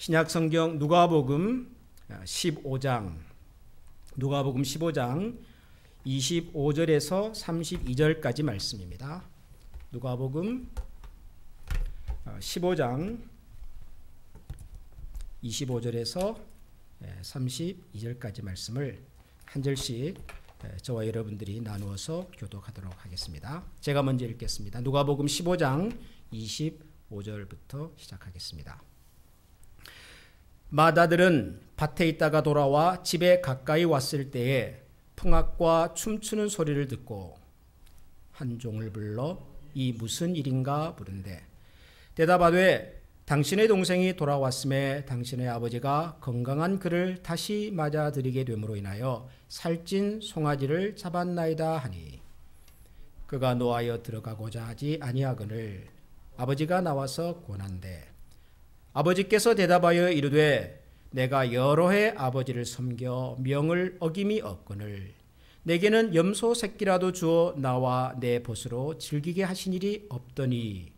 신약 성경 누가복음 15장 25절에서 32절까지 말씀입니다. 누가복음 15장 25절에서 32절까지 말씀을 한 절씩 저와 여러분들이 나누어서 교독하도록 하겠습니다. 제가 먼저 읽겠습니다. 누가복음 15장 25절부터 시작하겠습니다. 마다들은 밭에 있다가 돌아와 집에 가까이 왔을 때에 풍악과 춤추는 소리를 듣고 한 종을 불러 이 무슨 일인가 부른대 대답하되 당신의 동생이 돌아왔음에 당신의 아버지가 건강한 그를 다시 맞아들이게 됨으로 인하여 살찐 송아지를 잡았나이다 하니 그가 노하여 들어가고자 하지 아니하거늘 아버지가 나와서 권한대 아버지께서 대답하여 이르되 내가 여러 해 아버지를 섬겨 명을 어김이 없거늘 내게는 염소 새끼라도 주어 나와 내 벗으로 즐기게 하신 일이 없더니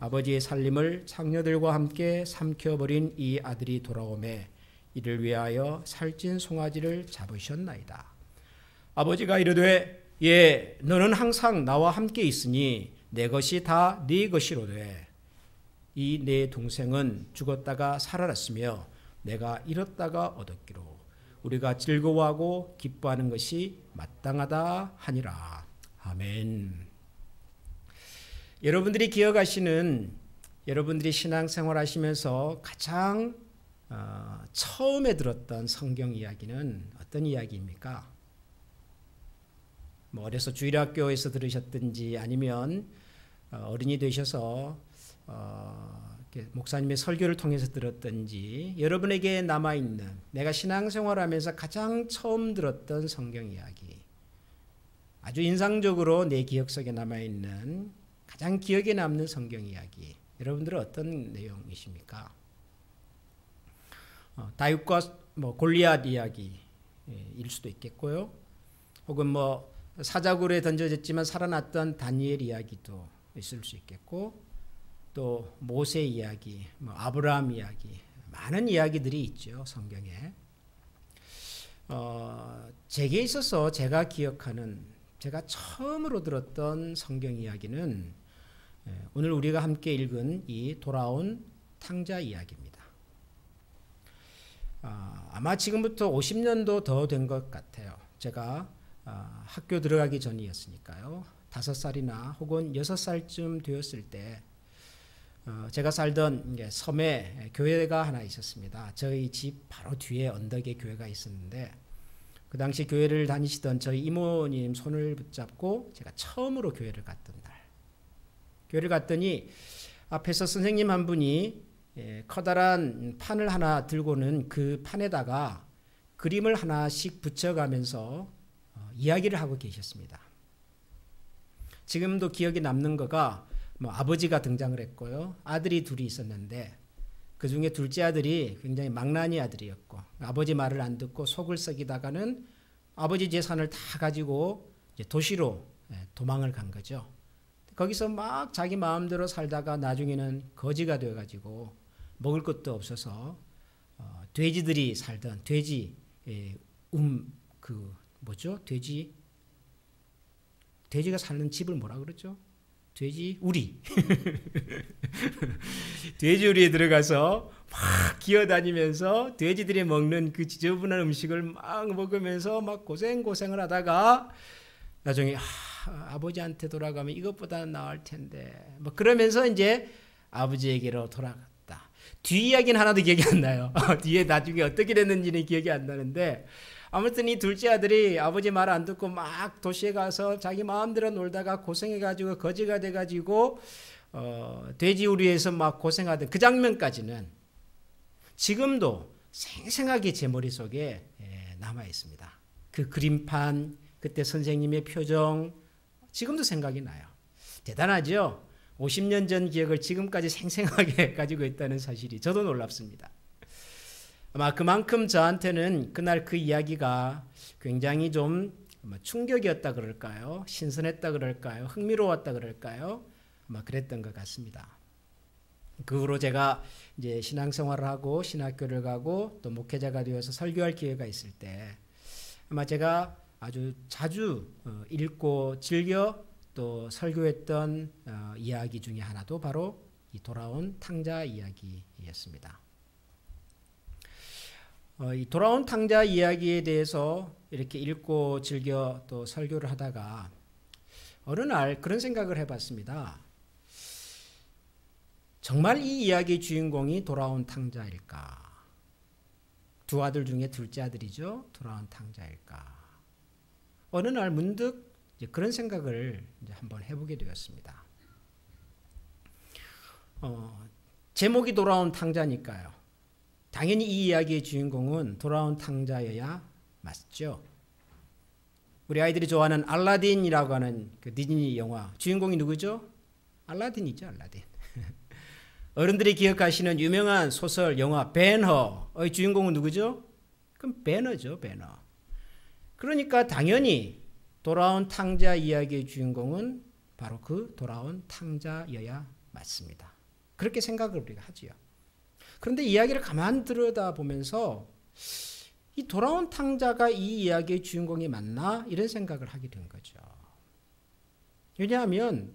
아버지의 살림을 창녀들과 함께 삼켜버린 이 아들이 돌아오매 이를 위하여 살찐 송아지를 잡으셨나이다. 아버지가 이르되 예 너는 항상 나와 함께 있으니 내 것이 다 네 것이로되 이 내 동생은 죽었다가 살아났으며 내가 잃었다가 얻었기로 우리가 즐거워하고 기뻐하는 것이 마땅하다 하니라. 아멘. 여러분들이 기억하시는 여러분들이 신앙생활 하시면서 가장 처음에 들었던 성경 이야기는 어떤 이야기입니까? 뭐 어려서 주일학교에서 들으셨든지 아니면 어른이 되셔서 목사님의 설교를 통해서 들었든지 여러분에게 남아있는 내가 신앙생활하면서 가장 처음 들었던 성경 이야기 아주 인상적으로 내 기억 속에 남아있는 가장 기억에 남는 성경 이야기 여러분들은 어떤 내용이십니까? 다윗과 골리앗 이야기일 수도 있겠고요. 혹은 사자굴에 던져졌지만 살아났던 다니엘 이야기도 있을 수 있겠고 또 모세 이야기, 아브라함 이야기 많은 이야기들이 있죠. 성경에. 제게 있어서 제가 기억하는 제가 처음으로 들었던 성경 이야기는 오늘 우리가 함께 읽은 이 돌아온 탕자 이야기입니다. 아마 지금부터 50년도 더 된 것 같아요. 제가 학교 들어가기 전이었으니까요. 5살이나 혹은 6살쯤 되었을 때 제가 살던 섬에 교회가 하나 있었습니다. 저희 집 바로 뒤에 언덕에 교회가 있었는데 그 당시 교회를 다니시던 저희 이모님 손을 붙잡고 제가 처음으로 교회를 갔던 날 교회를 갔더니 앞에서 선생님 한 분이 커다란 판을 하나 들고는 그 판에다가 그림을 하나씩 붙여가면서 이야기를 하고 계셨습니다. 지금도 기억에 남는 거가 아버지가 등장을 했고요. 아들이 둘이 있었는데 그 중에 둘째 아들이 굉장히 망나니 아들이었고 아버지 말을 안 듣고 속을 썩이다가는 아버지 재산을 다 가지고 이제 도시로 도망을 간 거죠. 거기서 막 자기 마음대로 살다가 나중에는 거지가 되어가지고 먹을 것도 없어서 돼지들이 살던 돼지가 사는 집을 뭐라 그러죠? 돼지우리. 돼지우리에 들어가서 막 기어다니면서 돼지들이 먹는 그 지저분한 음식을 막 먹으면서 막 고생을 하다가 나중에 아버지한테 돌아가면 이것보다는 나을 텐데 그러면서 이제 아버지에게로 돌아갔다. 뒤 이야기는 하나도 기억이 안 나요. 뒤에 나중에 어떻게 됐는지는 기억이 안 나는데 아무튼 이 둘째 아들이 아버지 말 안 듣고 막 도시에 가서 자기 마음대로 놀다가 고생해가지고 거지가 돼가지고 돼지우리에서 막 고생하던 그 장면까지는 지금도 생생하게 제 머릿속에 남아 있습니다. 그 그림판, 그때 선생님의 표정 지금도 생각이 나요. 대단하죠? 50년 전 기억을 지금까지 생생하게 가지고 있다는 사실이 저도 놀랍습니다. 아마 그만큼 저한테는 그날 그 이야기가 굉장히 좀 충격이었다 그럴까요? 신선했다 그럴까요? 흥미로웠다 그럴까요? 아마 그랬던 것 같습니다. 그 후로 제가 이제 신앙생활을 하고 신학교를 가고 또 목회자가 되어서 설교할 기회가 있을 때 아마 제가 아주 자주 읽고 즐겨 또 설교했던 이야기 중에 하나도 바로 이 돌아온 탕자 이야기였습니다. 이 돌아온 탕자 이야기에 대해서 이렇게 읽고 즐겨 또 설교를 하다가 어느 날 그런 생각을 해봤습니다. 정말 이 이야기의 주인공이 돌아온 탕자일까? 두 아들 중에 둘째 아들이죠. 돌아온 탕자일까? 어느 날 문득 이제 그런 생각을 이제 한번 해보게 되었습니다. 제목이 돌아온 탕자니까요. 당연히 이 이야기의 주인공은 돌아온 탕자여야 맞죠. 우리 아이들이 좋아하는 알라딘이라고 하는 그 디즈니 영화 주인공이 누구죠? 알라딘이죠. 알라딘. 어른들이 기억하시는 유명한 소설 영화 배너의 주인공은 누구죠? 그럼 배너죠. 배너. 그러니까 당연히 돌아온 탕자 이야기의 주인공은 바로 그 돌아온 탕자여야 맞습니다. 그렇게 생각을 우리가 하지요. 그런데 이야기를 가만 들여다보면서 이 돌아온 탕자가 이 이야기의 주인공이 맞나? 이런 생각을 하게 된 거죠. 왜냐하면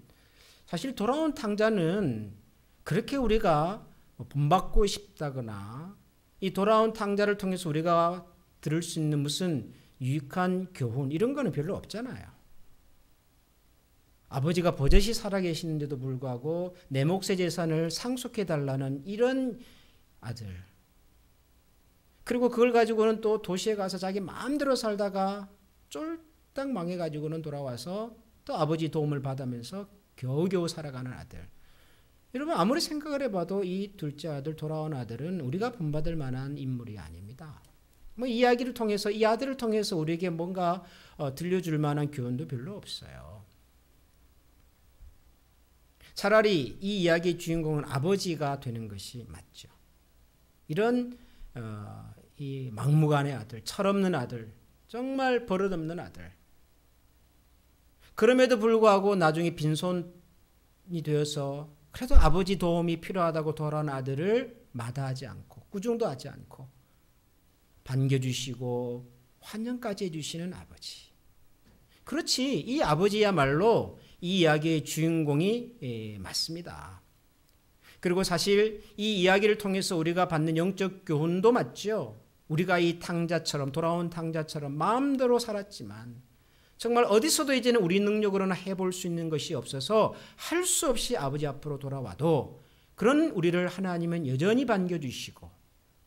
사실 돌아온 탕자는 그렇게 우리가 본받고 싶다거나 이 돌아온 탕자를 통해서 우리가 들을 수 있는 무슨 유익한 교훈 이런 거는 별로 없잖아요. 아버지가 버젓이 살아계시는데도 불구하고 내 몫의 재산을 상속해달라는 이런 아들. 그리고 그걸 가지고는 또 도시에 가서 자기 마음대로 살다가 쫄딱 망해가지고는 돌아와서 또 아버지 도움을 받으면서 겨우겨우 살아가는 아들. 여러분 아무리 생각을 해봐도 이 둘째 아들 돌아온 아들은 우리가 본받을 만한 인물이 아닙니다. 뭐 이야기를 통해서 이 아들을 통해서 우리에게 뭔가 들려줄 만한 교훈도 별로 없어요. 차라리 이 이야기의 주인공은 아버지가 되는 것이 맞죠. 이런 이 막무가내 아들, 철없는 아들, 정말 버릇없는 아들. 그럼에도 불구하고 나중에 빈손이 되어서 그래도 아버지 도움이 필요하다고 돌아온 아들을 마다하지 않고 꾸중도 하지 않고 반겨주시고 환영까지 해주시는 아버지. 그렇지, 이 아버지야말로 이 이야기의 주인공이 맞습니다. 그리고 사실 이 이야기를 통해서 우리가 받는 영적 교훈도 맞죠. 우리가 이 탕자처럼 돌아온 탕자처럼 마음대로 살았지만 정말 어디서도 이제는 우리 능력으로는 해볼 수 있는 것이 없어서 할 수 없이 아버지 앞으로 돌아와도 그런 우리를 하나님은 여전히 반겨주시고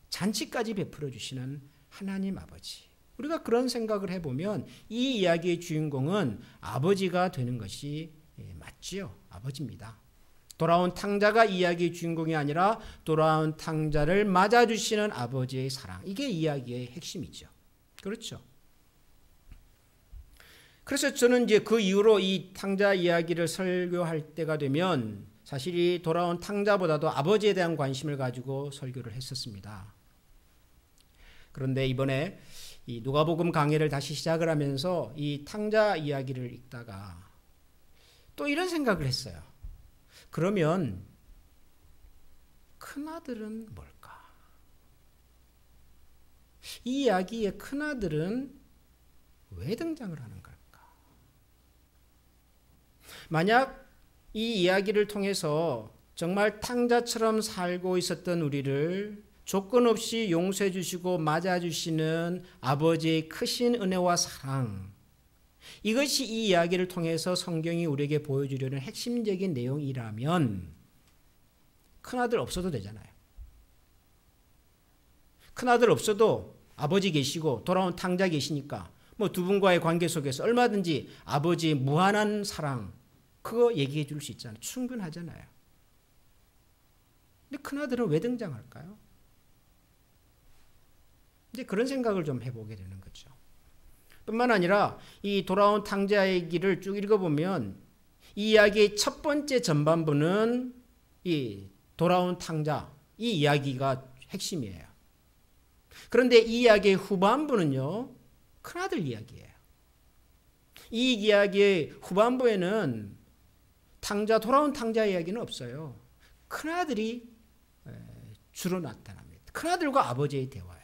잔치까지 베풀어 주시는 하나님 아버지. 우리가 그런 생각을 해보면 이 이야기의 주인공은 아버지가 되는 것이 맞지요. 아버지입니다. 돌아온 탕자가 이야기의 주인공이 아니라 돌아온 탕자를 맞아주시는 아버지의 사랑. 이게 이야기의 핵심이죠. 그렇죠. 그래서 저는 이제 그 이후로 이 탕자 이야기를 설교할 때가 되면 사실 이 돌아온 탕자보다도 아버지에 대한 관심을 가지고 설교를 했었습니다. 그런데 이번에 이 누가복음 강해를 다시 시작을 하면서 이 탕자 이야기를 읽다가 또 이런 생각을 했어요. 그러면 큰아들은 뭘까? 이 이야기의 큰아들은 왜 등장을 하는 걸까? 만약 이 이야기를 통해서 정말 탕자처럼 살고 있었던 우리를 조건 없이 용서해 주시고 맞아 주시는 아버지의 크신 은혜와 사랑, 이것이 이 이야기를 통해서 성경이 우리에게 보여주려는 핵심적인 내용이라면 큰아들 없어도 되잖아요. 큰아들 없어도 아버지 계시고 돌아온 탕자 계시니까 뭐 두 분과의 관계 속에서 얼마든지 아버지의 무한한 사랑 그거 얘기해 줄 수 있잖아요. 충분하잖아요. 근데 큰아들은 왜 등장할까요? 이제 그런 생각을 좀 해보게 되는 거죠. 뿐만 아니라 이 돌아온 탕자 얘기를 쭉 읽어보면 이 이야기의 첫 번째 전반부는 이 돌아온 탕자, 이 이야기가 핵심이에요. 그런데 이 이야기의 후반부는요, 큰아들 이야기예요. 이 이야기의 후반부에는 돌아온 탕자 이야기는 없어요. 큰아들이 주로 나타납니다. 큰아들과 아버지의 대화예요.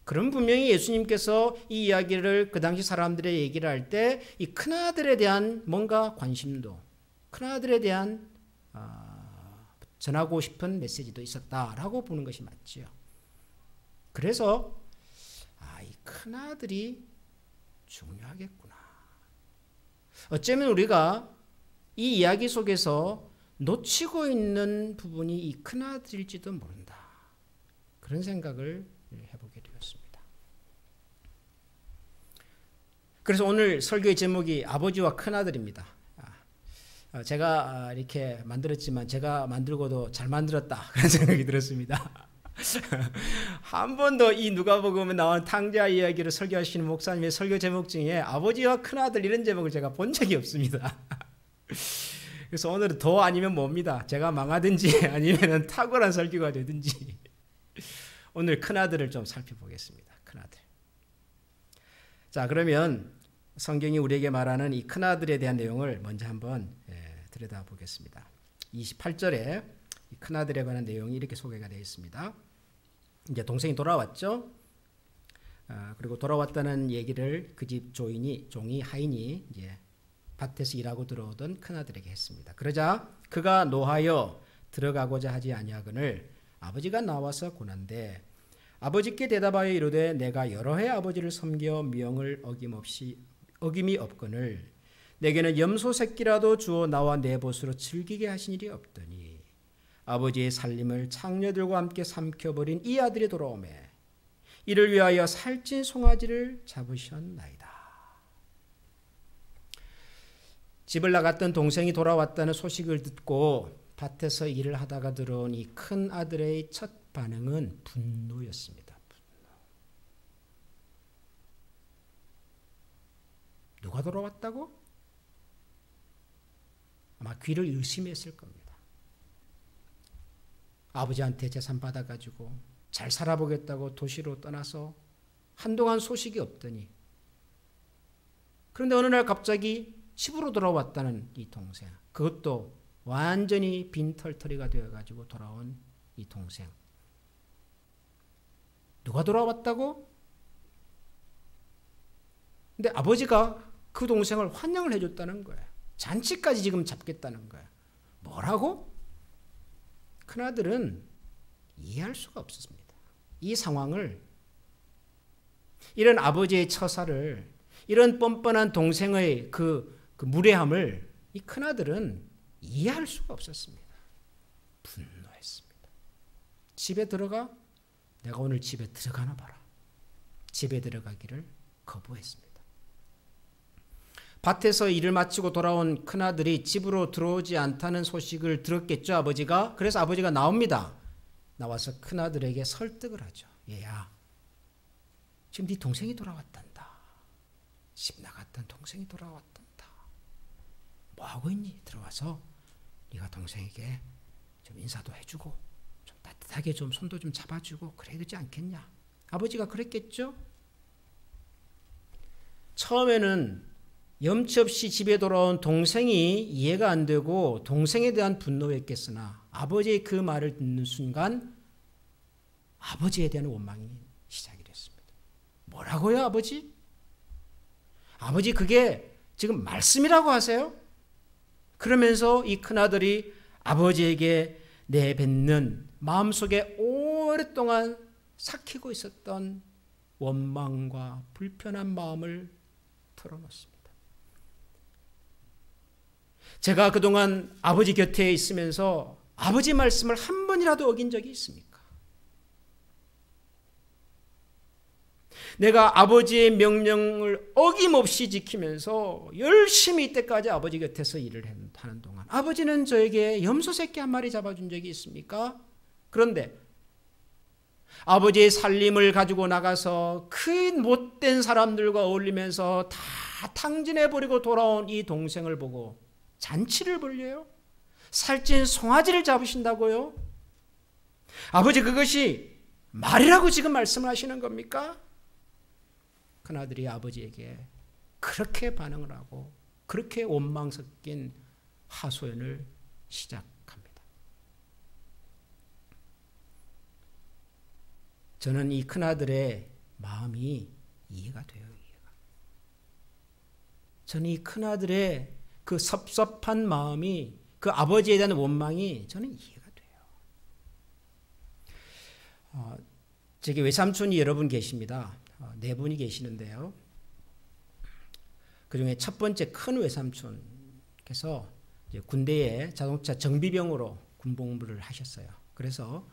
그럼 분명히 예수님께서 이 이야기를 그 당시 사람들의 얘기를 할 때 이 큰아들에 대한 뭔가 관심도, 큰아들에 대한 전하고 싶은 메시지도 있었다라고 보는 것이 맞지요. 그래서 이 큰아들이 중요하겠구나. 어쩌면 우리가 이 이야기 속에서 놓치고 있는 부분이 이 큰아들일지도 모른다. 그런 생각을 해보게 되었습니다. 그래서 오늘 설교의 제목이 아버지와 큰아들입니다. 제가 이렇게 만들었지만 제가 만들고도 잘 만들었다 그런 생각이 들었습니다. 한 번도 이 누가복음에 나온 탕자 이야기를 설교하시는 목사님의 설교 제목 중에 아버지와 큰아들 이런 제목을 제가 본 적이 없습니다. 그래서 오늘은 더 아니면 뭡니다. 제가 망하든지 아니면 탁월한 설교가 되든지 오늘 큰아들을 좀 살펴보겠습니다. 큰아들. 자, 그러면 성경이 우리에게 말하는 이 큰아들에 대한 내용을 먼저 한번 들여다보겠습니다. 28절에 이 큰아들에 관한 내용이 이렇게 소개가 되어 있습니다. 이제 동생이 돌아왔죠. 그리고 돌아왔다는 얘기를 그 집 종이 하인이 이제 밭에서 일하고 들어오던 큰아들에게 했습니다. 그러자 그가 노하여 들어가고자 하지 아니하거늘 아버지가 나와서 고난데 아버지께 대답하여 이르되 내가 여러 해 아버지를 섬겨 명을 어김이 없거늘 내게는 염소 새끼라도 주어 나와 내 벗으로 즐기게 하신 일이 없더니 아버지의 살림을 창녀들과 함께 삼켜버린 이 아들이 돌아오매 이를 위하여 살찐 송아지를 잡으셨나이다. 집을 나갔던 동생이 돌아왔다는 소식을 듣고 밭에서 일을 하다가 들어온 이 큰 아들의 첫 반응은 분노였습니다. 분노. 누가 돌아왔다고? 아마 귀를 의심했을 겁니다. 아버지한테 재산 받아가지고 잘 살아보겠다고 도시로 떠나서 한동안 소식이 없더니 그런데 어느 날 갑자기 집으로 돌아왔다는 이 동생, 그것도 완전히 빈털터리가 되어가지고 돌아온 이 동생. 누가 돌아왔다고? 근데 아버지가 그 동생을 환영을 해줬다는 거예요. 잔치까지 지금 잡겠다는 거예요. 뭐라고? 큰아들은 이해할 수가 없었습니다. 이 상황을, 이런 아버지의 처사를, 이런 뻔뻔한 동생의 그 무례함을 이 큰아들은 이해할 수가 없었습니다. 분노했습니다. 집에 들어가? 내가 오늘 집에 들어가나 봐라. 집에 들어가기를 거부했습니다. 밭에서 일을 마치고 돌아온 큰아들이 집으로 들어오지 않다는 소식을 들었겠죠, 아버지가. 그래서 아버지가 나옵니다. 나와서 큰아들에게 설득을 하죠. 얘야, 지금 네 동생이 돌아왔단다. 집 나갔던 동생이 돌아왔단다. 뭐하고 있니? 들어와서 네가 동생에게 좀 인사도 해주고 좀 따뜻하게 좀 손도 좀 잡아주고 그래야 되지 않겠냐. 아버지가 그랬겠죠? 처음에는 염치 없이 집에 돌아온 동생이 이해가 안 되고 동생에 대한 분노였겠으나 아버지의 그 말을 듣는 순간 아버지에 대한 원망이 시작이 됐습니다. 뭐라고요, 아버지? 아버지, 그게 지금 말씀이라고 하세요? 그러면서 이 큰아들이 아버지에게 내뱉는 마음속에 오랫동안 삭히고 있었던 원망과 불편한 마음을 털어놓습니다. 제가 그동안 아버지 곁에 있으면서 아버지 말씀을 한 번이라도 어긴 적이 있습니까? 내가 아버지의 명령을 어김없이 지키면서 열심히 이때까지 아버지 곁에서 일을 하는 동안 아버지는 저에게 염소 새끼 한 마리 잡아준 적이 있습니까? 그런데 아버지의 살림을 가지고 나가서 큰 못된 사람들과 어울리면서 다 탕진해버리고 돌아온 이 동생을 보고 잔치를 벌려요? 살찐 송아지를 잡으신다고요? 아버지, 그것이 말이라고 지금 말씀을 하시는 겁니까? 큰아들이 아버지에게 그렇게 반응을 하고 그렇게 원망 섞인 하소연을 시작합니다. 저는 이 큰아들의 마음이 이해가 돼요. 저는 이 큰아들의 그 섭섭한 마음이, 그 아버지에 대한 원망이 저는 이해가 돼요. 저기 외삼촌이 여러분 계십니다. 4분이 계시는데요. 그중에 첫 번째 큰 외삼촌께서 이제 군대에 자동차 정비병으로 군복무를 하셨어요. 그래서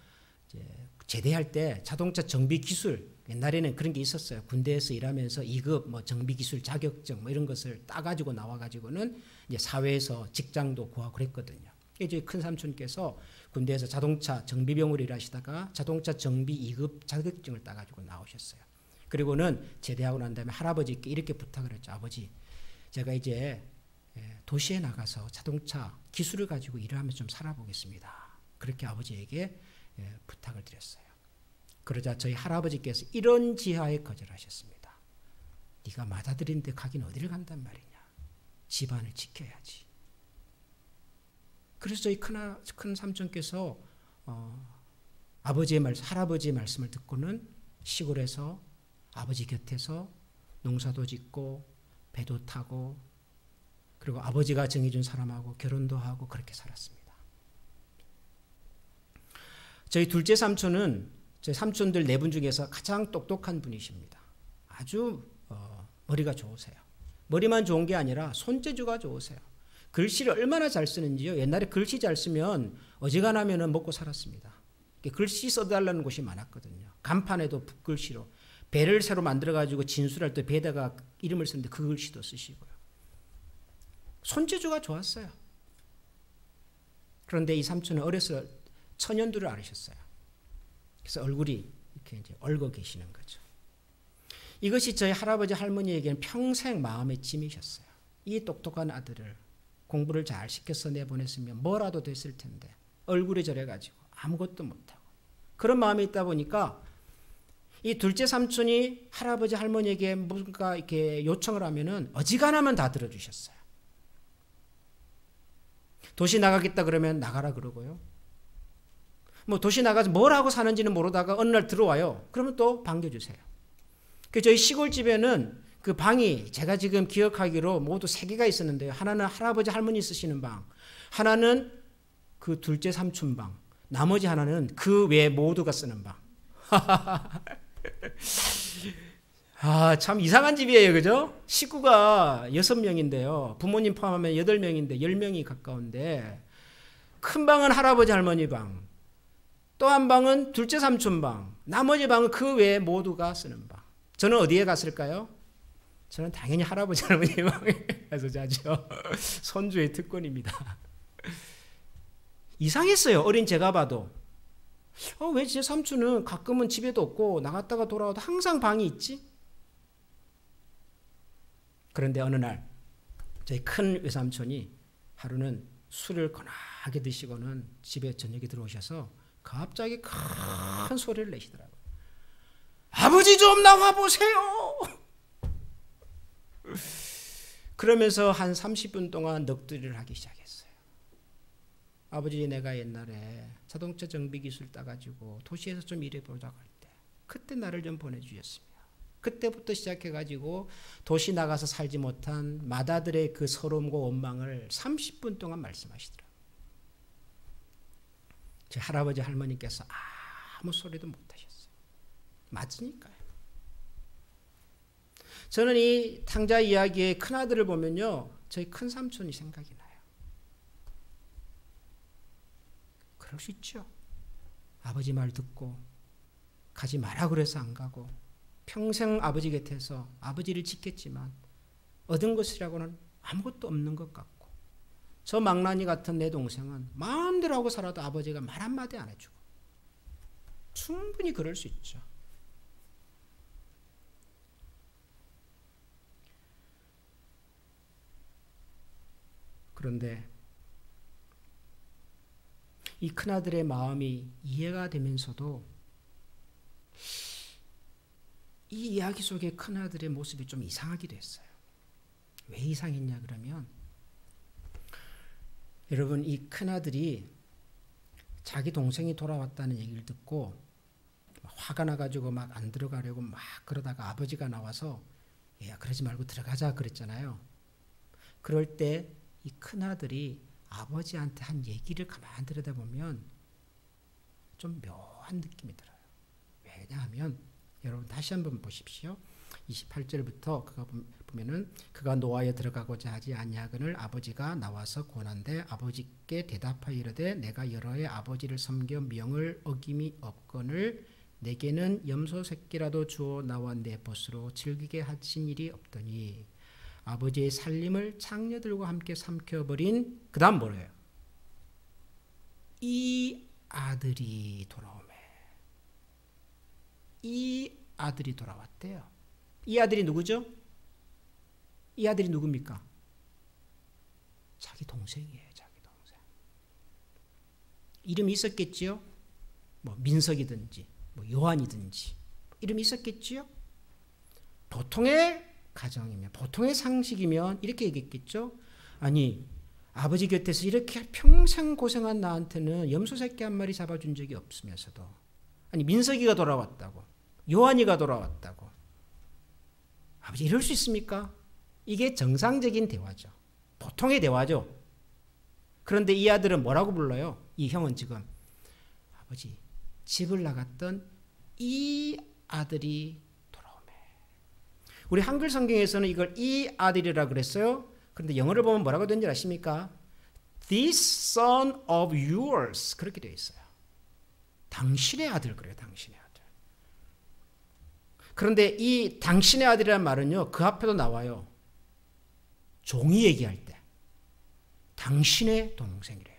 이제 제대할 때 자동차 정비 기술, 옛날에는 그런 게 있었어요. 군대에서 일하면서 2급 뭐 정비 기술 자격증 뭐 이런 것을 따가지고 나와가지고는 이제 사회에서 직장도 구하고 그랬거든요. 이제 큰 삼촌께서 군대에서 자동차 정비병으로 일하시다가 자동차 정비 2급 자격증을 따가지고 나오셨어요. 그리고는 제대하고 난 다음에 할아버지께 이렇게 부탁을 했죠. 아버지, 제가 이제 도시에 나가서 자동차 기술을 가지고 일을 하면서 좀 살아보겠습니다. 그렇게 아버지에게 부탁을 드렸어요. 그러자 저희 할아버지께서 이런 지하에 거절하셨습니다. 네가 맞아들인 데 가긴 어디를 간단 말이냐. 집안을 지켜야지. 그래서 저희 큰 삼촌께서 할아버지의 말씀을 듣고는 시골에서 아버지 곁에서 농사도 짓고 배도 타고 그리고 아버지가 정해준 사람하고 결혼도 하고 그렇게 살았습니다. 저희 둘째 삼촌은 저희 삼촌들 4분 중에서 가장 똑똑한 분이십니다. 아주 머리가 좋으세요. 머리만 좋은 게 아니라 손재주가 좋으세요. 글씨를 얼마나 잘 쓰는지요. 옛날에 글씨 잘 쓰면 어지간하면 먹고 살았습니다. 글씨 써달라는 곳이 많았거든요. 간판에도 붓글씨로 배를 새로 만들어가지고 진술할 때 배에다가 이름을 쓰는데 그 글씨도 쓰시고요. 손재주가 좋았어요. 그런데 이 삼촌은 어려서 천연두를 앓으셨어요. 그래서 얼굴이 이렇게 이제 얼고 계시는 거죠. 이것이 저희 할아버지 할머니에게는 평생 마음의 짐이셨어요. 이 똑똑한 아들을 공부를 잘 시켜서 내보냈으면 뭐라도 됐을 텐데 얼굴이 저래가지고 아무것도 못하고 그런 마음이 있다 보니까 이 둘째 삼촌이 할아버지 할머니에게 뭔가 이렇게 요청을 하면은 어지간하면 다 들어주셨어요. 도시 나가겠다 그러면 나가라 그러고요. 뭐 도시 나가서 뭘 하고 사는지는 모르다가 어느 날 들어와요. 그러면 또 반겨주세요. 그 저희 시골집에는 그 방이 제가 지금 기억하기로 모두 3개가 있었는데요. 하나는 할아버지 할머니 쓰시는 방, 하나는 그 둘째 삼촌 방, 나머지 하나는 그 외 모두가 쓰는 방. 참 이상한 집이에요. 그죠? 식구가 6명인데요. 부모님 포함하면 8명인데 10명이 가까운데 큰 방은 할아버지 할머니 방, 또 한 방은 둘째 삼촌 방, 나머지 방은 그 외에 모두가 쓰는 방. 저는 어디에 갔을까요? 저는 당연히 할아버지 할머니 방에 가서 자죠. 손주의 특권입니다. 이상했어요. 어린 제가 봐도. 왜 제 삼촌은 가끔은 집에도 없고 나갔다가 돌아와도 항상 방이 있지? 그런데 어느 날 저희 큰 외삼촌이 하루는 술을 거나하게 드시고는 집에 저녁에 들어오셔서 갑자기 큰 소리를 내시더라고요. 아버지 좀 나와보세요. 그러면서 한 30분 동안 넋두리를 하기 시작했어요. 아버지, 내가 옛날에 자동차 정비 기술 따가지고 도시에서 좀 일해보자고 할 때 그때 나를 좀 보내주셨으면. 그때부터 시작해가지고 도시 나가서 살지 못한 맏아들의 그 서러움과 원망을 30분 동안 말씀하시더라고요. 제 할아버지 할머니께서 아무 소리도 못하셨어요. 맞으니까요. 저는 이 탕자 이야기의 큰아들을 보면요, 저희 큰 삼촌이 생각이 나요. 그럴 수 있죠. 아버지 말 듣고 가지 마라 그래서 안 가고 평생 아버지 곁에서 아버지를 지켰지만 얻은 것이라고는 아무것도 없는 것 같고, 저 망나니 같은 내 동생은 마음대로 하고 살아도 아버지가 말 한마디 안 해주고, 충분히 그럴 수 있죠. 그런데 이 큰아들의 마음이 이해가 되면서도 이 이야기 속에 큰아들의 모습이 좀 이상하기도 했어요. 왜 이상했냐 그러면, 여러분, 이 큰아들이 자기 동생이 돌아왔다는 얘기를 듣고 화가 나가지고 막 안 들어가려고 막 그러다가 아버지가 나와서 야 그러지 말고 들어가자 그랬잖아요. 그럴 때 이 큰아들이 아버지한테 한 얘기를 가만히 들여다보면 좀 묘한 느낌이 들어요. 왜냐하면 여러분 다시 한번 보십시오. 28절부터 그가 보면은 그가 노아에 들어가고자 하지 아니하거늘 아버지가 나와서 권한대 아버지께 대답하여 이르되 내가 여러 해 아버지를 섬겨 명을 어김이 없거늘 내게는 염소 새끼라도 주어 나와 내 벗으로 즐기게 하신 일이 없더니 아버지의 살림을 창녀들과 함께 삼켜버린 그 다음 뭐래요? 이 아들이 돌아오매. 이 아들이 돌아왔대요. 이 아들이 누구죠? 이 아들이 누굽니까? 자기 동생이에요. 자기 동생. 이름이 있었겠지요? 뭐 민석이든지 뭐 요한이든지 이름이 있었겠지요? 보통의 가정이면 보통의 상식이면 이렇게 얘기했겠죠? 아니 아버지 곁에서 이렇게 평생 고생한 나한테는 염소 새끼 한 마리 잡아준 적이 없으면서도 아니 민석이가 돌아왔다고 요한이가 돌아왔다고 아버지 이럴 수 있습니까? 이게 정상적인 대화죠. 보통의 대화죠. 그런데 이 아들은 뭐라고 불러요? 이 형은 지금 아버지 집을 나갔던 이 아들이 돌아오매. 우리 한글 성경에서는 이걸 이 아들이라 그랬어요. 그런데 영어를 보면 뭐라고 되는지 아십니까? This son of yours 그렇게 되어 있어요. 당신의 아들 그래요. 당신의 아들. 그런데 이 당신의 아들이라는 말은요. 그 앞에도 나와요. 종이 얘기할 때 당신의 동생이래요.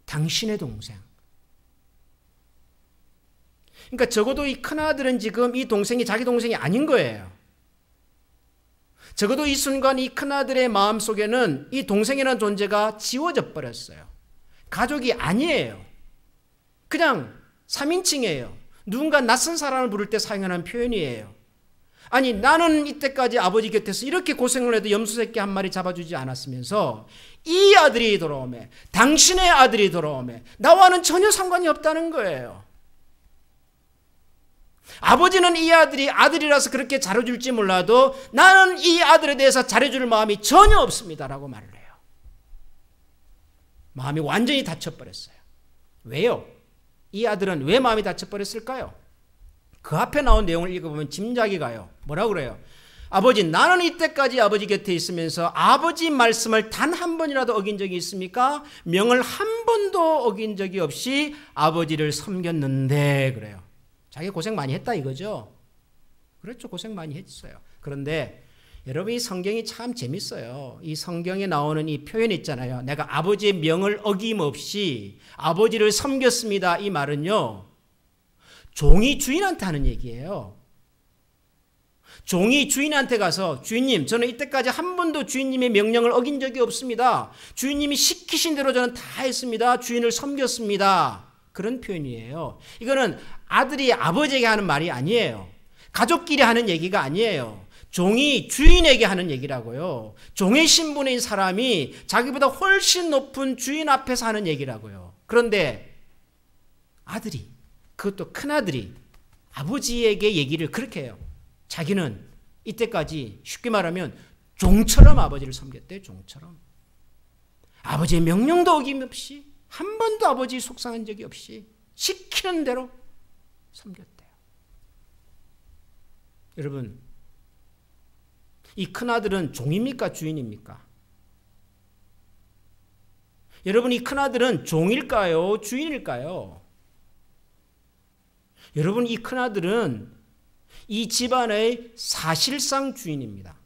당신의 동생. 그러니까 적어도 이 큰아들은 지금 이 동생이 자기 동생이 아닌 거예요. 적어도 이 순간 이 큰아들의 마음속에는 이 동생이라는 존재가 지워져 버렸어요. 가족이 아니에요. 그냥 3인칭이에요. 누군가 낯선 사람을 부를 때 사용하는 표현이에요. 아니 나는 이때까지 아버지 곁에서 이렇게 고생을 해도 염소 새끼 한 마리 잡아주지 않았으면서 이 아들이 돌아오매 당신의 아들이 돌아오매 나와는 전혀 상관이 없다는 거예요. 아버지는 이 아들이 아들이라서 그렇게 잘해줄지 몰라도 나는 이 아들에 대해서 잘해줄 마음이 전혀 없습니다라고 말을 해요. 마음이 완전히 닫혀버렸어요. 왜요? 이 아들은 왜 마음이 닫혀버렸을까요? 그 앞에 나온 내용을 읽어보면 짐작이 가요. 뭐라고 그래요? 아버지 나는 이때까지 아버지 곁에 있으면서 아버지 말씀을 단 한 번이라도 어긴 적이 있습니까? 명을 한 번도 어긴 적이 없이 아버지를 섬겼는데 그래요. 자기 고생 많이 했다 이거죠. 그렇죠. 고생 많이 했어요. 그런데 여러분 이 성경이 참 재밌어요. 이 성경에 나오는 이 표현 있잖아요. 내가 아버지의 명을 어김없이 아버지를 섬겼습니다. 이 말은요. 종이 주인한테 하는 얘기예요. 종이 주인한테 가서 주인님 저는 이때까지 한 번도 주인님의 명령을 어긴 적이 없습니다. 주인님이 시키신 대로 저는 다 했습니다. 주인을 섬겼습니다. 그런 표현이에요. 이거는 아들이 아버지에게 하는 말이 아니에요. 가족끼리 하는 얘기가 아니에요. 종이 주인에게 하는 얘기라고요. 종의 신분인 사람이 자기보다 훨씬 높은 주인 앞에서 하는 얘기라고요. 그런데 아들이 그것도 큰아들이 아버지에게 얘기를 그렇게 해요. 자기는 이때까지 쉽게 말하면 종처럼 아버지를 섬겼대요. 종처럼. 아버지의 명령도 어김없이 한 번도 아버지 속상한 적이 없이 시키는 대로 섬겼대요. 여러분 이 큰아들은 종입니까? 주인입니까? 여러분 이 큰아들은 종일까요? 주인일까요? 여러분 이 큰아들은 이 집안의 사실상 주인입니다.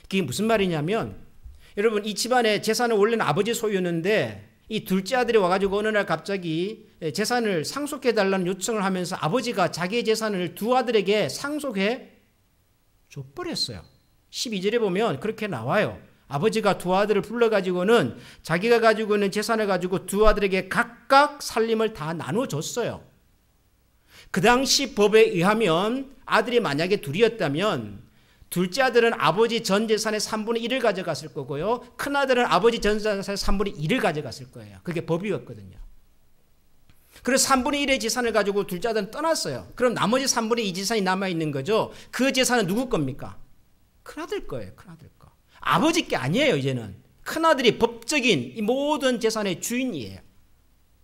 그게 무슨 말이냐면 여러분 이 집안의 재산은 원래는 아버지 소유였는데 이 둘째 아들이 와가지고 어느 날 갑자기 재산을 상속해달라는 요청을 하면서 아버지가 자기의 재산을 두 아들에게 상속해 줘버렸어요. 12절에 보면 그렇게 나와요. 아버지가 두 아들을 불러가지고는 자기가 가지고 있는 재산을 가지고 두 아들에게 각각 살림을 다 나눠줬어요. 그 당시 법에 의하면 아들이 만약에 둘이었다면 둘째 아들은 아버지 전 재산의 3분의 1을 가져갔을 거고요. 큰 아들은 아버지 전 재산의 3분의 2를 가져갔을 거예요. 그게 법이었거든요. 그래서 3분의 1의 재산을 가지고 둘째 아들은 떠났어요. 그럼 나머지 3분의 2 재산이 남아있는 거죠. 그 재산은 누구 겁니까? 큰아들 거예요. 큰아들 거. 아버지 게 아니에요. 이제는 큰아들이 법적인 이 모든 재산의 주인이에요.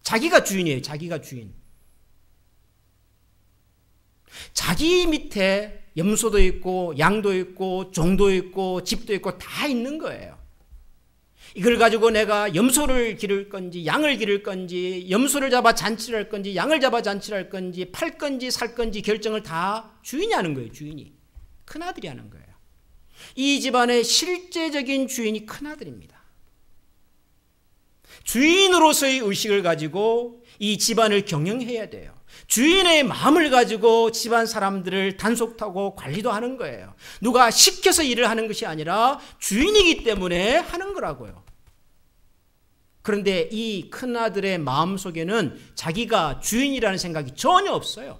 자기가 주인이에요. 자기가 주인. 자기 밑에 염소도 있고 양도 있고 종도 있고 집도 있고 다 있는 거예요. 이걸 가지고 내가 염소를 기를 건지 양을 기를 건지 염소를 잡아 잔치를 할 건지 양을 잡아 잔치를 할 건지 팔 건지 살 건지 결정을 다 주인이 하는 거예요. 주인이. 큰아들이 하는 거예요. 이 집안의 실제적인 주인이 큰아들입니다. 주인으로서의 의식을 가지고 이 집안을 경영해야 돼요. 주인의 마음을 가지고 집안 사람들을 단속하고 관리도 하는 거예요. 누가 시켜서 일을 하는 것이 아니라 주인이기 때문에 하는 거라고요. 그런데 이 큰아들의 마음속에는 자기가 주인이라는 생각이 전혀 없어요.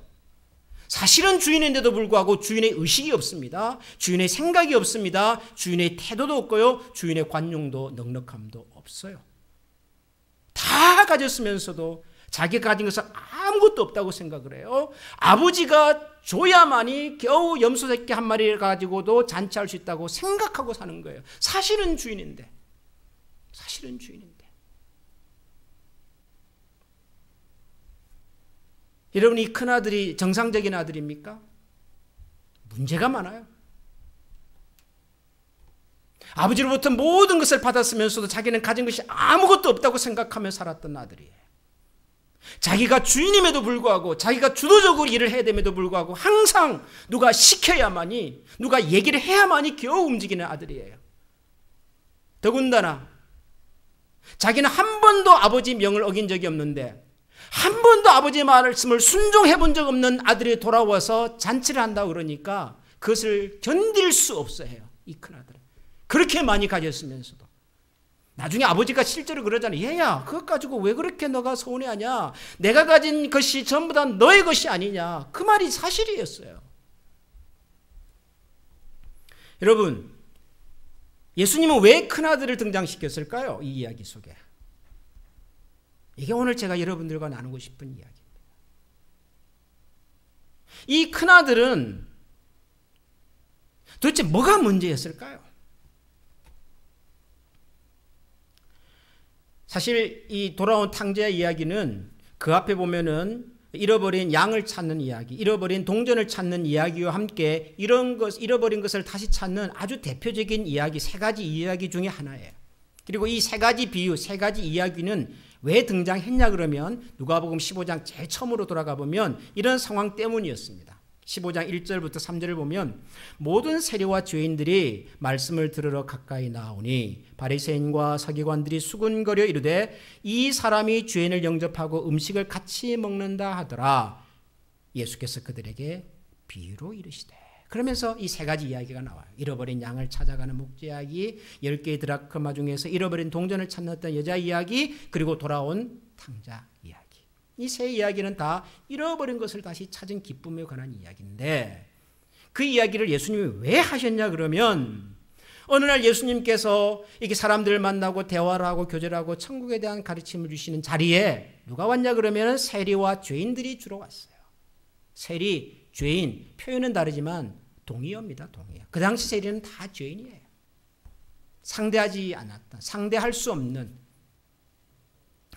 사실은 주인인데도 불구하고 주인의 의식이 없습니다. 주인의 생각이 없습니다. 주인의 태도도 없고요. 주인의 관용도 넉넉함도 없어요. 다 가졌으면서도 자기가 가진 것은 아무것도 없다고 생각을 해요. 아버지가 줘야만이 겨우 염소 새끼 한 마리를 가지고도 잔치할 수 있다고 생각하고 사는 거예요. 사실은 주인인데. 사실은 주인인데. 여러분, 이 큰아들이 정상적인 아들입니까? 문제가 많아요. 아버지로부터 모든 것을 받았으면서도 자기는 가진 것이 아무것도 없다고 생각하며 살았던 아들이에요. 자기가 주인임에도 불구하고 자기가 주도적으로 일을 해야 됨에도 불구하고 항상 누가 시켜야만이 누가 얘기를 해야만이 겨우 움직이는 아들이에요. 더군다나 자기는 한 번도 아버지 명을 어긴 적이 없는데 한 번도 아버지의 말씀을 순종해 본 적 없는 아들이 돌아와서 잔치를 한다고 그러니까 그것을 견딜 수 없어 해요. 이 큰아들은. 그렇게 많이 가졌으면서도. 나중에 아버지가 실제로 그러잖아요. 얘야, 그것 가지고 왜 그렇게 너가 서운해하냐. 내가 가진 것이 전부 다 너의 것이 아니냐. 그 말이 사실이었어요. 여러분, 예수님은 왜 큰아들을 등장시켰을까요? 이 이야기 속에. 이게 오늘 제가 여러분들과 나누고 싶은 이야기입니다. 이 큰아들은 도대체 뭐가 문제였을까요? 사실 이 돌아온 탕자의 이야기는 그 앞에 보면은 잃어버린 양을 찾는 이야기, 잃어버린 동전을 찾는 이야기와 함께 잃어버린 것을 다시 찾는 아주 대표적인 이야기, 세 가지 이야기 중에 하나예요. 그리고 이 세 가지 비유, 세 가지 이야기는 왜 등장했냐 그러면 누가복음 15장 제일 처음으로 돌아가 보면 이런 상황 때문이었습니다. 15장 1절부터 3절을 보면 모든 세리와 죄인들이 말씀을 들으러 가까이 나오니 바리새인과 서기관들이 수군거려 이르되 이 사람이 죄인을 영접하고 음식을 같이 먹는다 하더라. 예수께서 그들에게 비유로 이르시되. 그러면서 이 세 가지 이야기가 나와요. 잃어버린 양을 찾아가는 목자 이야기, 10개의 드라크마 중에서 잃어버린 동전을 찾는 어떤 여자 이야기, 그리고 돌아온 탕자 이야기. 이 세 이야기는 다 잃어버린 것을 다시 찾은 기쁨에 관한 이야기인데 그 이야기를 예수님이 왜 하셨냐 그러면 어느 날 예수님께서 이렇게 사람들을 만나고 대화를 하고 교제를 하고 천국에 대한 가르침을 주시는 자리에 누가 왔냐 그러면 세리와 죄인들이 주로 왔어요. 세리, 죄인, 표현은 다르지만 동의어입니다. 동의어. 그 당시 세리는 다 죄인이에요. 상대하지 않았다. 상대할 수 없는.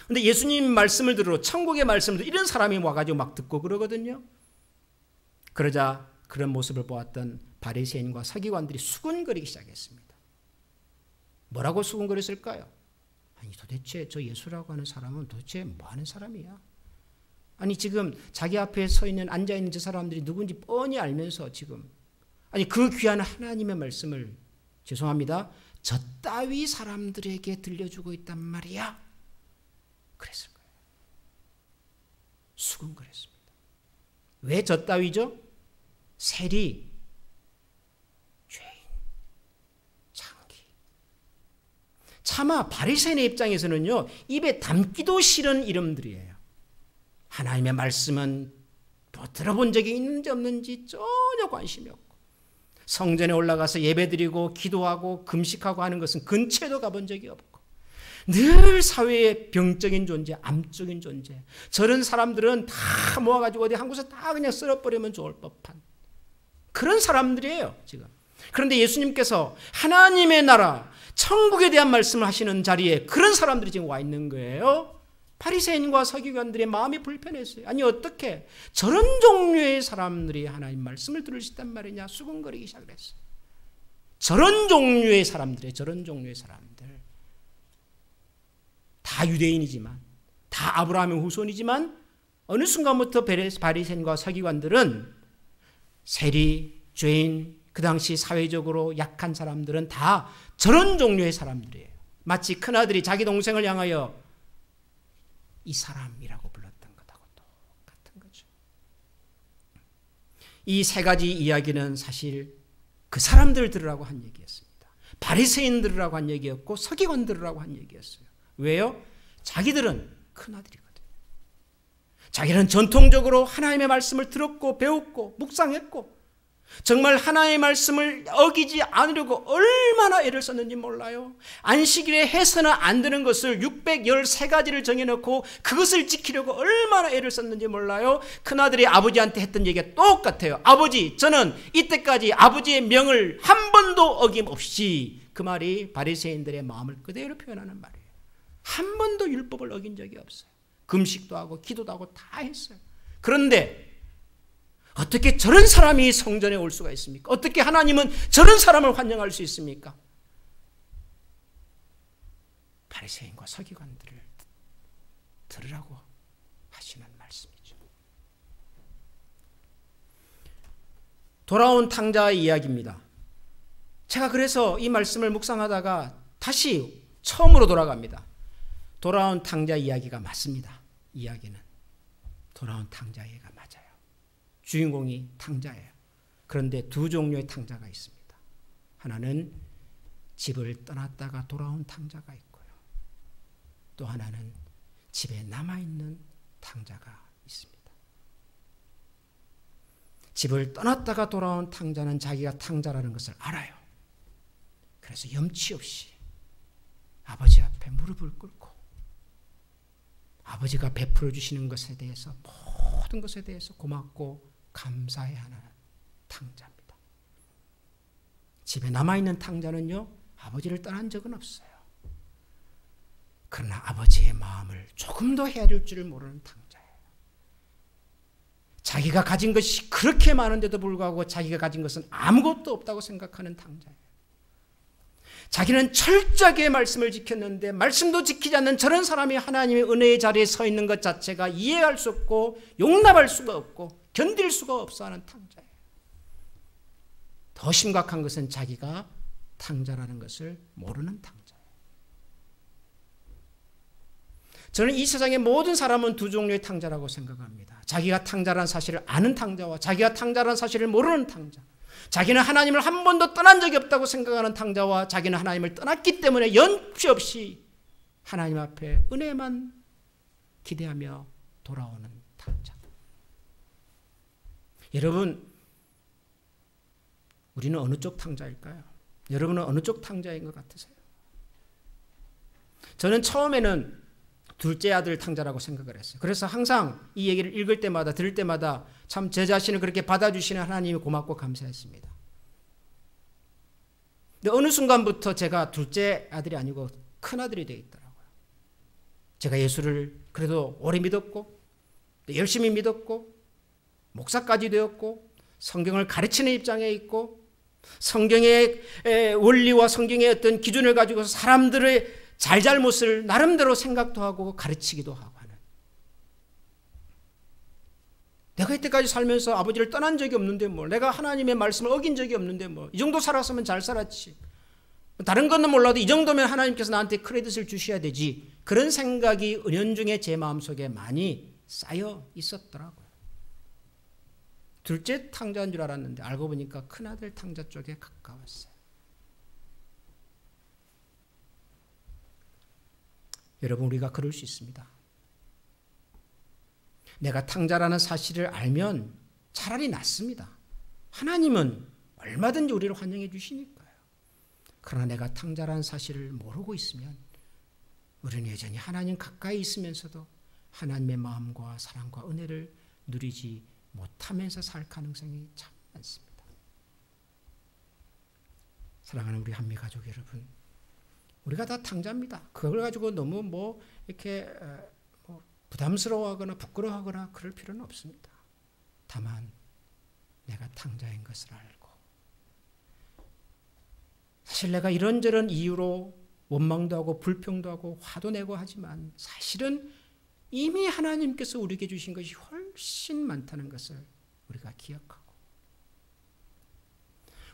근데 예수님 말씀을 들으러 천국의 말씀을 들으러 이런 사람이 와가지고 막 듣고 그러거든요. 그러자 그런 모습을 보았던 바리새인과 서기관들이 수군거리기 시작했습니다. 뭐라고 수군거렸을까요? 아니 도대체 저 예수라고 하는 사람은 도대체 뭐 하는 사람이야? 아니 지금 자기 앞에 서 있는 앉아있는 저 사람들이 누군지 뻔히 알면서 지금 아니 그 귀한 하나님의 말씀을 죄송합니다. 저 따위 사람들에게 들려주고 있단 말이야. 그랬을 거예요. 수군거렸습니다. 왜 저 따위죠? 세리, 죄인, 창기. 차마 바리새인의 입장에서는요. 입에 담기도 싫은 이름들이에요. 하나님의 말씀은 뭐 들어본 적이 있는지 없는지 전혀 관심이 없고 성전에 올라가서 예배드리고 기도하고 금식하고 하는 것은 근처에도 가본 적이 없고 늘 사회의 병적인 존재, 암적인 존재. 저런 사람들은 다 모아가지고 어디 한 곳에 다 그냥 쓸어버리면 좋을 법한 그런 사람들이에요, 지금. 그런데 예수님께서 하나님의 나라, 천국에 대한 말씀을 하시는 자리에 그런 사람들이 지금 와 있는 거예요. 바리새인과 서기관들의 마음이 불편했어요. 아니 어떻게 저런 종류의 사람들이 하나님 말씀을 들을 수 있단 말이냐 수근거리기 시작했어요. 저런 종류의 사람들이에요. 저런 종류의 사람들. 다 유대인이지만 다 아브라함의 후손이지만 어느 순간부터 바리새인과 서기관들은 세리, 죄인, 그 당시 사회적으로 약한 사람들은 다 저런 종류의 사람들이에요. 마치 큰아들이 자기 동생을 향하여 이 사람이라고 불렀던 것하고 똑같은 거죠. 이 세 가지 이야기는 사실 그 사람들 들으라고 한 얘기였습니다. 바리새인 들으라고 한 얘기였고 서기관 들으라고 한 얘기였어요. 왜요? 자기들은 큰아들이거든요. 자기는 전통적으로 하나님의 말씀을 들었고 배웠고 묵상했고 정말 하나님의 말씀을 어기지 않으려고 얼마나 애를 썼는지 몰라요. 안식일에 해서는 안 되는 것을 613가지를 정해놓고 그것을 지키려고 얼마나 애를 썼는지 몰라요. 큰아들이 아버지한테 했던 얘기가 똑같아요. 아버지, 저는 이때까지 아버지의 명을 한 번도 어김없이. 그 말이 바리새인들의 마음을 그대로 표현하는 말이에요. 한 번도 율법을 어긴 적이 없어요. 금식도 하고 기도도 하고 다 했어요. 그런데 어떻게 저런 사람이 성전에 올 수가 있습니까? 어떻게 하나님은 저런 사람을 환영할 수 있습니까? 바리새인과 서기관들을 들으라고 하시는 말씀이죠. 돌아온 탕자의 이야기입니다. 제가 그래서 이 말씀을 묵상하다가 다시 처음으로 돌아갑니다. 돌아온 탕자 이야기가 맞습니다. 이야기는 돌아온 탕자 이야기가 맞아요. 주인공이 탕자예요. 그런데 두 종류의 탕자가 있습니다. 하나는 집을 떠났다가 돌아온 탕자가 있고요. 또 하나는 집에 남아있는 탕자가 있습니다. 집을 떠났다가 돌아온 탕자는 자기가 탕자라는 것을 알아요. 그래서 염치 없이 아버지 앞에 무릎을 꿇고 아버지가 베풀어 주시는 것에 대해서 모든 것에 대해서 고맙고 감사해야 하는 탕자입니다. 집에 남아있는 탕자는요, 아버지를 떠난 적은 없어요. 그러나 아버지의 마음을 조금 더 헤아릴 줄을 모르는 탕자예요. 자기가 가진 것이 그렇게 많은데도 불구하고 자기가 가진 것은 아무것도 없다고 생각하는 탕자예요. 자기는 철저하게 말씀을 지켰는데 말씀도 지키지 않는 저런 사람이 하나님의 은혜의 자리에 서 있는 것 자체가 이해할 수 없고 용납할 수가 없고 견딜 수가 없어 하는 탕자예요. 더 심각한 것은 자기가 탕자라는 것을 모르는 탕자예요. 저는 이 세상의 모든 사람은 두 종류의 탕자라고 생각합니다. 자기가 탕자라는 사실을 아는 탕자와 자기가 탕자라는 사실을 모르는 탕자. 자기는 하나님을 한 번도 떠난 적이 없다고 생각하는 탕자와 자기는 하나님을 떠났기 때문에 연치 없이 하나님 앞에 은혜만 기대하며 돌아오는 탕자. 여러분, 우리는 어느 쪽 탕자일까요? 여러분은 어느 쪽 탕자인 것 같으세요? 저는 처음에는 둘째 아들 탕자라고 생각을 했어요. 그래서 항상 이 얘기를 읽을 때마다 들을 때마다 참 제 자신을 그렇게 받아주시는 하나님이 고맙고 감사했습니다. 근데 어느 순간부터 제가 둘째 아들이 아니고 큰 아들이 되어 있더라고요. 제가 예수를 그래도 오래 믿었고 열심히 믿었고 목사까지 되었고 성경을 가르치는 입장에 있고 성경의 원리와 성경의 어떤 기준을 가지고 사람들의 잘잘못을 나름대로 생각도 하고 가르치기도 하고 하는. 내가 이때까지 살면서 아버지를 떠난 적이 없는데 뭐, 내가 하나님의 말씀을 어긴 적이 없는데 뭐, 이 정도 살았으면 잘 살았지. 다른 건 몰라도 이 정도면 하나님께서 나한테 크레딧을 주셔야 되지. 그런 생각이 은연중에 제 마음속에 많이 쌓여 있었더라고요. 둘째 탕자인 줄 알았는데 알고 보니까 큰아들 탕자 쪽에 가까웠어요. 여러분, 우리가 그럴 수 있습니다. 내가 탕자라는 사실을 알면 차라리 낫습니다. 하나님은 얼마든지 우리를 환영해 주시니까요. 그러나 내가 탕자라는 사실을 모르고 있으면 우리는 여전히 하나님 가까이 있으면서도 하나님의 마음과 사랑과 은혜를 누리지 못하면서 살 가능성이 참 많습니다. 사랑하는 우리 한미 가족 여러분, 우리가 다 탕자입니다. 그걸 가지고 너무 이렇게 부담스러워하거나 부끄러워하거나 그럴 필요는 없습니다. 다만 내가 탕자인 것을 알고, 사실 내가 이런저런 이유로 원망도 하고 불평도 하고 화도 내고 하지만 사실은 이미 하나님께서 우리에게 주신 것이 훨씬 많다는 것을 우리가 기억하고,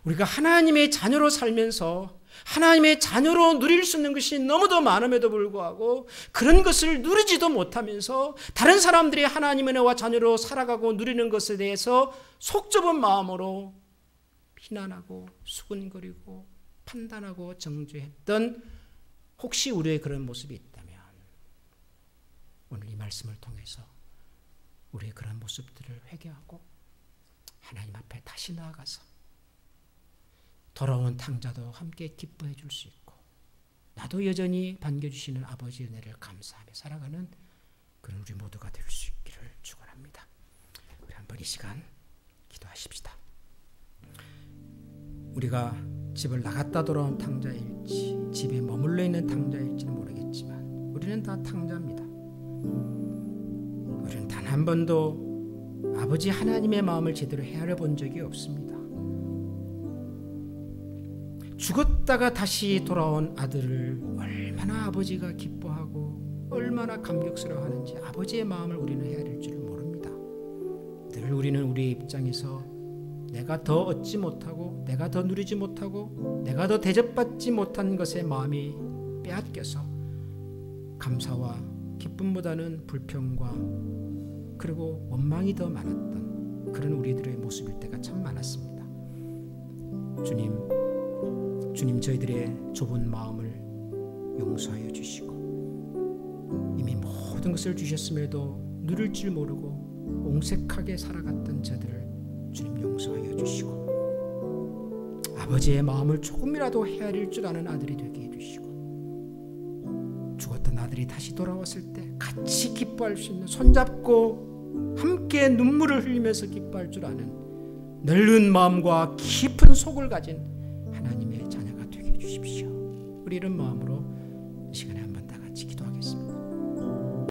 우리가 하나님의 자녀로 살면서 하나님의 자녀로 누릴 수 있는 것이 너무도 많음에도 불구하고 그런 것을 누리지도 못하면서 다른 사람들이 하나님의 은혜와 자녀로 살아가고 누리는 것에 대해서 속 좁은 마음으로 비난하고 수근거리고 판단하고 정죄했던 혹시 우리의 그런 모습이 있다면 오늘 이 말씀을 통해서 우리의 그런 모습들을 회개하고 하나님 앞에 다시 나아가서 돌아온 탕자도 함께 기뻐해 줄 수 있고 나도 여전히 반겨주시는 아버지의 은혜를 감사하며 살아가는 그런 우리 모두가 될 수 있기를 축원합니다. 우리 한번 이 시간 기도하십시다. 우리가 집을 나갔다 돌아온 탕자일지 집에 머물러 있는 탕자일지는 모르겠지만 우리는 다 탕자입니다. 우리는 단 한 번도 아버지 하나님의 마음을 제대로 헤아려 본 적이 없습니다. 죽었다가 다시 돌아온 아들을 얼마나 아버지가 기뻐하고 얼마나 감격스러워하는지 아버지의 마음을 우리는 헤아릴 줄 모릅니다. 늘 우리는 우리의 입장에서 내가 더 얻지 못하고 내가 더 누리지 못하고 내가 더 대접받지 못한 것에 마음이 빼앗겨서 감사와 기쁨보다는 불평과 그리고 원망이 더 많았던 그런 우리들의 모습일 때가 참 많았습니다. 주님 저희들의 좁은 마음을 용서하여 주시고 이미 모든 것을 주셨음에도 누릴 줄 모르고 옹색하게 살아갔던 저들을 주님 용서하여 주시고 아버지의 마음을 조금이라도 헤아릴 줄 아는 아들이 되게 해주시고 죽었던 아들이 다시 돌아왔을 때 같이 기뻐할 수 있는 손잡고 함께 눈물을 흘리면서 기뻐할 줄 아는 넓은 마음과 깊은 속을 가진 하나님의 자녀가 되게 해주십시오. 우리 이런 마음으로